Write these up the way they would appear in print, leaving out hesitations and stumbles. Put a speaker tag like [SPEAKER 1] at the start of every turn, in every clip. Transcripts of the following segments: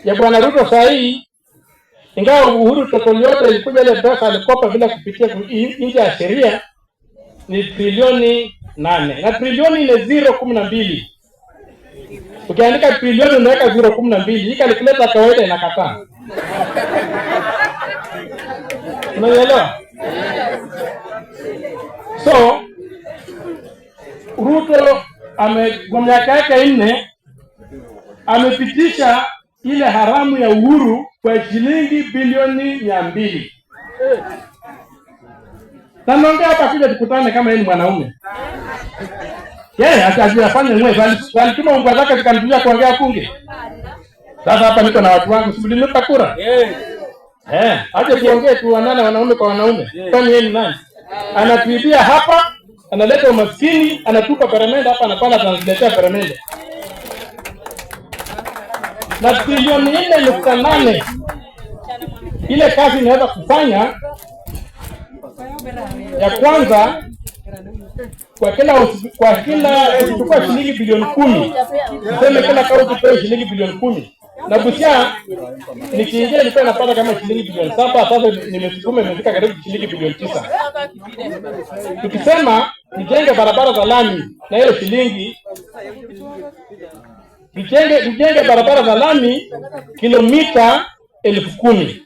[SPEAKER 1] ya Bwana Ruto saa hii, ingawa Uhuru totoli yote ilikuja ile pesa alikopa bila kupitia nje ya sheria, ni trilioni 8 na trilioni ile 0.12. Ukiandika trilioni unaweka 0.12, hii calculator kawaida inakataa. Unaelewa? So Ruto kwa miaka yake 4 amepitisha ile haramu ya Uhuru kwa shilingi bilioni 200. Na naongea hapa kuja tukutane kama yeye ni mwanaume. Yeye asijafanye mwe alituma ungwa zake zikamtumia kuongea bunge. Sasa hapa niko na watu wangu, sibilinipa kura. Aje tuongee tu wanaume kwa wanaume. Kwani yeye ni nani? Anatuibia hapa, analeta umaskini, anatupa peremende hapa, anapanda tunaletea peremende. Na trilioni 4.8 ile kazi inaweza kufanya. Ya kwanza, kwa kila kuchukua shilingi bilioni 10, tuseme kila kaunti ipewe shilingi bilioni 10. Na Busia nikiingia nilikuwa napata kama shilingi bilioni 7, sasa nimesukuma imefika karibu shilingi bilioni 9. Tukisema tujenge barabara za lami na hiyo shilingi, tujenge barabara za lami kilomita 10,000.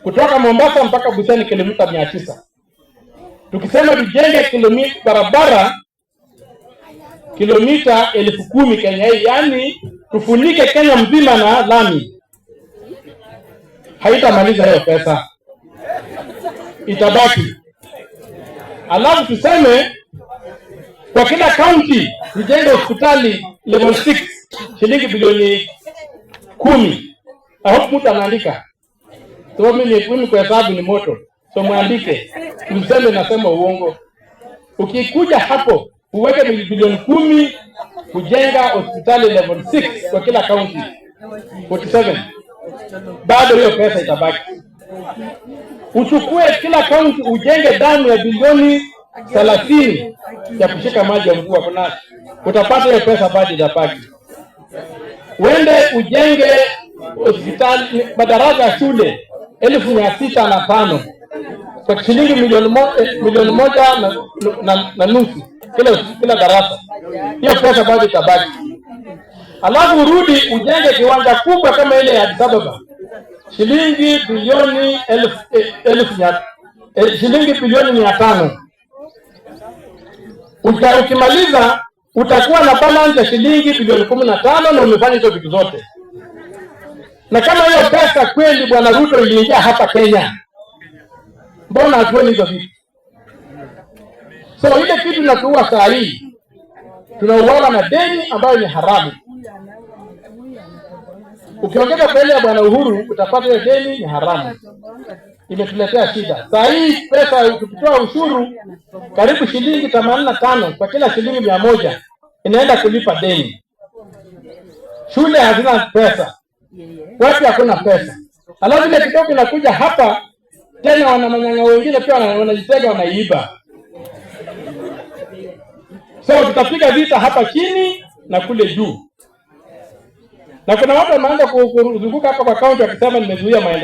[SPEAKER 1] Kutoka Mombasa mpaka Busia ni kilomita 900. Tukisema tujenge barabara kilomita 10,000 Kenya hii, yani tufunike Kenya mzima na lami, haitamaliza hiyo pesa, itabaki. Alafu tuseme kwa kila county tujenge hospitali level 6 shilingi bilioni 10. Hapo mtu anaandika. So mimi kwa hesabu ni moto. So muandike. Mseme nasema uongo. Ukikuja hapo uweke bilioni 10 kujenga hospitali level 6 kwa kila county 47. Bado hiyo pesa itabaki. Uchukue kila county ujenge damu ya bilioni 30 ya kushika maji ya mvua, kuna utapata hiyo pesa bado itabaki. Uende ujenge hospitali, madarasa ya shule 605 kwa shilingi milioni 1.5 kila darasa. Hiyo pesa bado itabaki. Alafu urudi ujenge kiwanja kubwa kama ile ya Addis Ababa, shilingi bilioni 500. Ukimaliza utakuwa na balance ya shilingi bilioni 15 na umefanya hizo vitu zote. Na kama hiyo pesa kweli Bwana Ruto iliingia hapa Kenya, mbona hatuoni hizo vitu? So ile kitu natuua saa hii, tunauawa na deni ambayo ni haramu. Ukiongeza kwa ile ya Bwana Uhuru utapata hiyo deni ni haramu. Imetuletea shida. Saa hii pesa ukitoa ushuru karibu shilingi 85 kwa kila shilingi 100 inaenda kulipa deni. Shule hazina pesa. Watu hakuna pesa. Alafu ile kidogo inakuja hapa tena wanamanyanga wengine pia wanajitega wanaiba. So tutapiga vita hapa chini na kule juu. Na kuna watu wanaanza kuzunguka hapa kwa kaunti wakisema nimezuia maendeleo.